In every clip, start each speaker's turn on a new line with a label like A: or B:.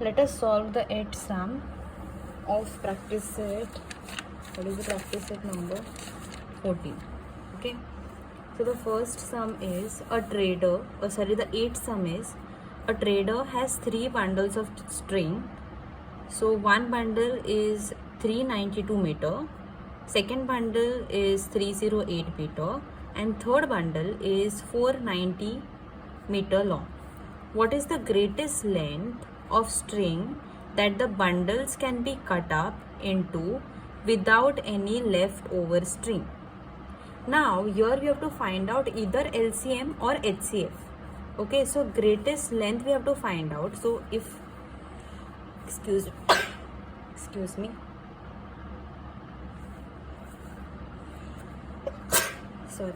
A: Let us solve the 8th sum of practice set. What is the practice set number? 14. Okay. So the first sum is the 8th sum is a trader has 3 bundles of string. So one bundle is 392 meter, second bundle is 308 meter, and third bundle is 490 meter long. What is the greatest length of string that the bundles can be cut up into without any leftover string? Now here we have to find out either LCM or HCF. Okay, so greatest length we have to find out. So if excuse me, sorry.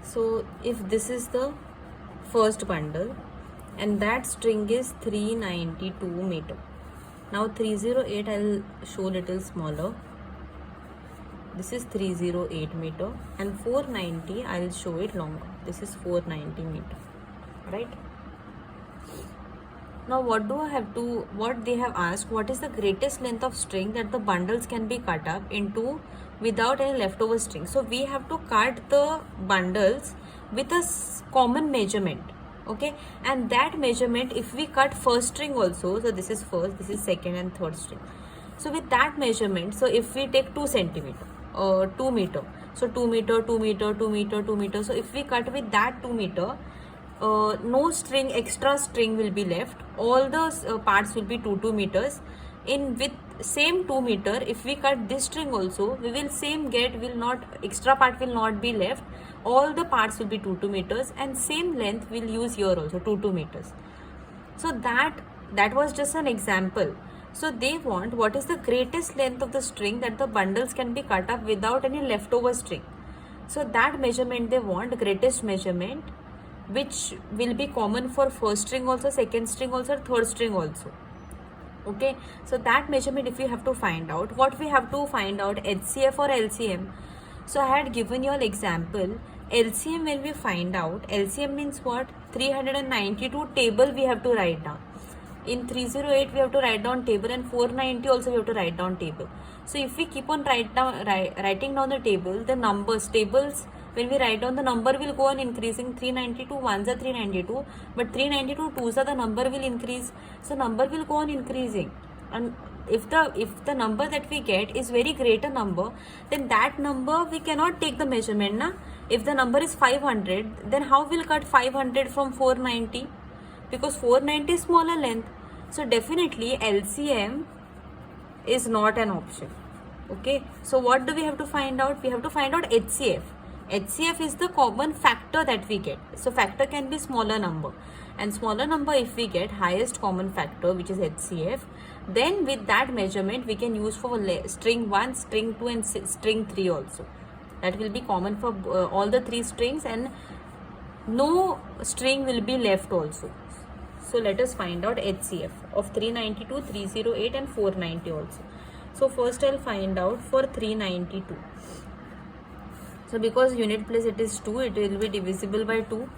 A: So if this is the first bundle and that string is 392 meter. Now 308 I'll show little smaller. This is 308 meter and 490 I'll show it longer. This is 490 meter, right? Now what they have asked, what is the greatest length of string that the bundles can be cut up into without any leftover string? So we have to cut the bundles with a common measurement, okay? And that measurement, if we cut first string also, so this is first, this is second and third string. So with that measurement, so if we take 2 centimeter, 2 meter, so 2 meter, 2 meter, 2 meter, 2 meter. So if we cut with that 2 meter, no string, extra string will be left. All the parts will be 2 meters. In with same 2 meter, if we cut this string also, we will same get, will not, extra part will not be left. All the parts will be 2 meters, and same length we'll use here also, 2 meters. So that was just an example. So they want what is the greatest length of the string that the bundles can be cut up without any leftover string. So that measurement they want, greatest measurement, which will be common for first string also, second string also, third string also. Okay, so that measurement if we have to find out, what we have to find out, HCF or LCM. So I had given you an example. LCM, when we find out, LCM means what? 392 table we have to write down. In 308 we have to write down table, and 490 also we have to write down table. So if we keep on writing down the table, the numbers, tables, when we write down, the number will go on increasing. 392 ones are 392, but 392 twos are, the number will increase. So number will go on increasing, and if the number that we get is very greater number, then that number we cannot take the measurement, na? If the number is 500, then how will cut 500 from 490? Because 490 is smaller length. So definitely LCM is not an option. Okay, so what do we have to find out? We have to find out HCF. HCF is the common factor that we get. So factor can be smaller number, and smaller number if we get highest common factor, which is HCF, then with that measurement we can use for string 1, string 2 and string 3 also. That will be common for all the 3 strings, and no string will be left also. So let us find out HCF of 392, 308 and 490 also. So first I'll find out for 392. So because unit place it is 2, it will be divisible by 2.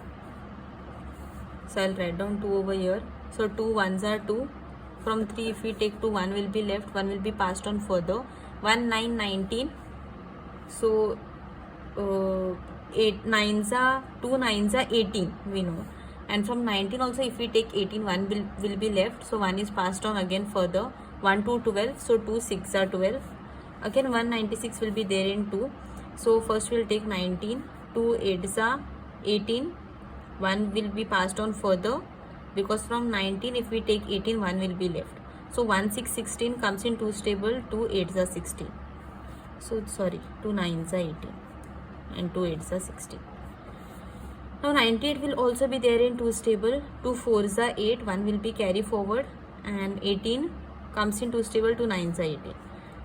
A: So I'll write down 2 over here. So 2 ones are 2. From 3 if we take 2, 1 will be left, 1 will be passed on further. 1, 9, 19. So 8 nines are 2 nines are 18, we know. And from 19 also if we take 18, 1 will be left. So 1 is passed on again further. 1 to 12. So 2 6 are 12. Again 196 will be there in 2. So first we'll take 19. 2 8s are 18. 1 will be passed on further, because from 19 if we take 18, 1 will be left. So 1 6 16 comes in 2's table. 2 8s are 16. So sorry, 2 9s are 18 and 2 8s are 16. Now 98 will also be there in 2's table. 2 4s are 8, 1 will be carry forward, and 18 comes in 2's table. 2 9s are 18.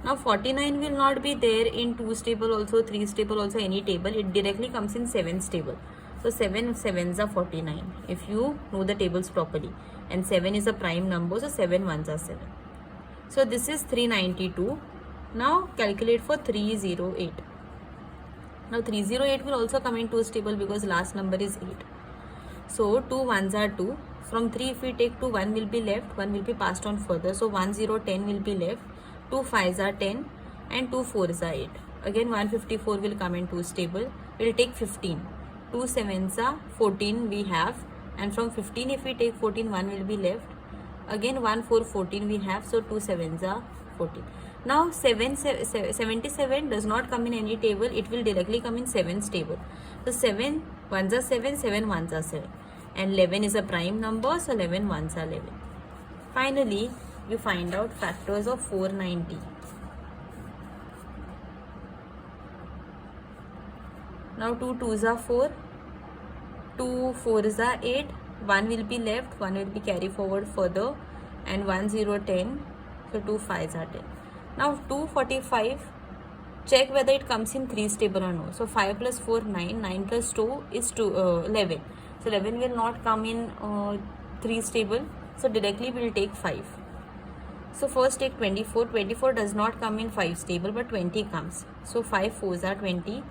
A: Now 49 will not be there in 2's table also, 3's table also, any table. It directly comes in 7's table. So 7 7s are 49 if you know the tables properly, and 7 is a prime number, so 7 1s are 7. So this is 392. Now calculate for 308. Now 308 will also come in 2's table because last number is 8. So 2 ones are 2, From 3 if we take 2, 1 will be left, 1 will be passed on further. So 1 0 10 will be left, 2 5s are 10 and 2 4s are 8. Again 154 will come in 2's table. We'll take 15, 2 7s are 14 we have, and from 15 if we take 14, 1 will be left. Again 1 4 14 we have, so 2 7s are 14. Now 77 does not come in any table, it will directly come in 7's table. So 7 1s are 7, 7 1s are 7, and 11 is a prime number, so 11 1s are 11. Finally, you find out factors of 490. Now 2 2s are 4, 2 4s are 8, 1 will be left, 1 will be carried forward further, and 1 0 10, so 2 5s are 10. Now 245, check whether it comes in 3's table or no. So 5 plus 4 9, 9 plus 2 is 11. So 11 will not come in 3's table, so directly we will take 5. So first take 24, 24 does not come in 5's table but 20 comes. So 5 4s are 20.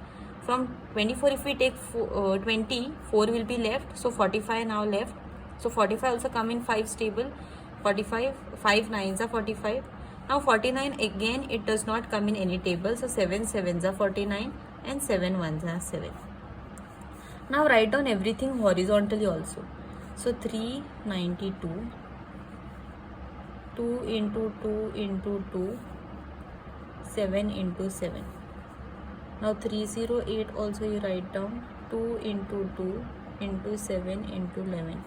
A: From 24 if we take 20, 4 will be left, so 45 now left. So 45 also come in 5's table, 45, 5 9s are 45. Now 49 again it does not come in any table, so 7 7s are 49 and 7 1s are 7. Now write down everything horizontally also. So 392, 2 into 2 into 2, 7 into 7. Now 308 also you write down, 2 into 2 into 7 into 11.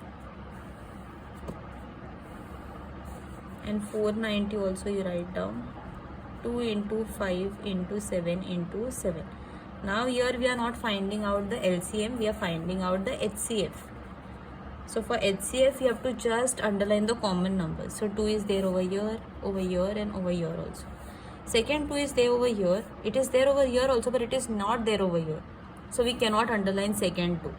A: And 490 also you write down, 2 into 5 into 7 into 7. Now here we are not finding out the LCM, we are finding out the HCF. So for HCF you have to just underline the common numbers. So 2 is there over here and over here also. Second 2 is there over here, it is there over here also but it is not there over here. So we cannot underline second 2.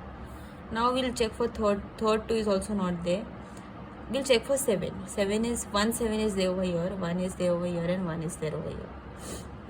A: Now we will check for third 2 is also not there. We'll check for 7. 7 is 7 is there over here, 1 is there over here and 1 is there over here,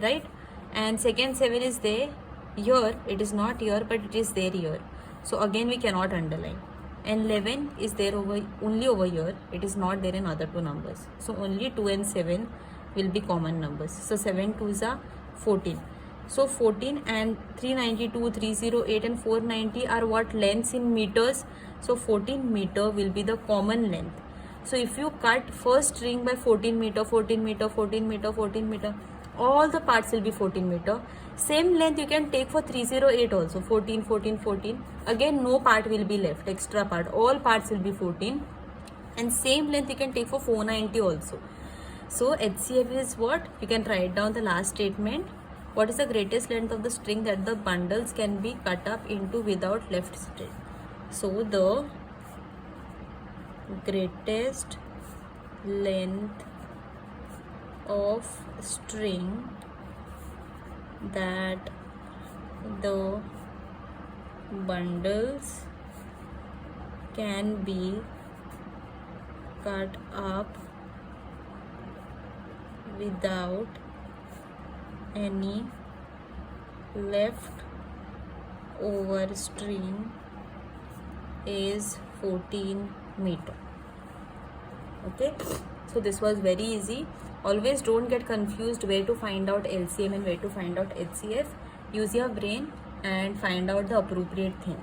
A: right? And second 7 is there here, it is not here but it is there here. So again we cannot underline. And 11 is there only over here, it is not there in other two numbers. So only 2 and 7 will be common numbers. So 7 2s are 14. So 14 and 392, 308 and 490 are what lengths in meters. So 14 meter will be the common length. So if you cut first string by 14 meter, 14 meter, 14 meter, 14 meter, all the parts will be 14 meter. Same length you can take for 308 also, 14, 14, 14. Again no part will be left, extra part. All parts will be 14. And same length you can take for 490 also. So HCF is what? You can write down the last statement. What is the greatest length of the string that the bundles can be cut up into without left string? So the greatest length of string that the bundles can be cut up without any left over string is 14 meter. Okay, so this was very easy. Always don't get confused where to find out LCM and where to find out HCF. Use your brain and find out the appropriate thing.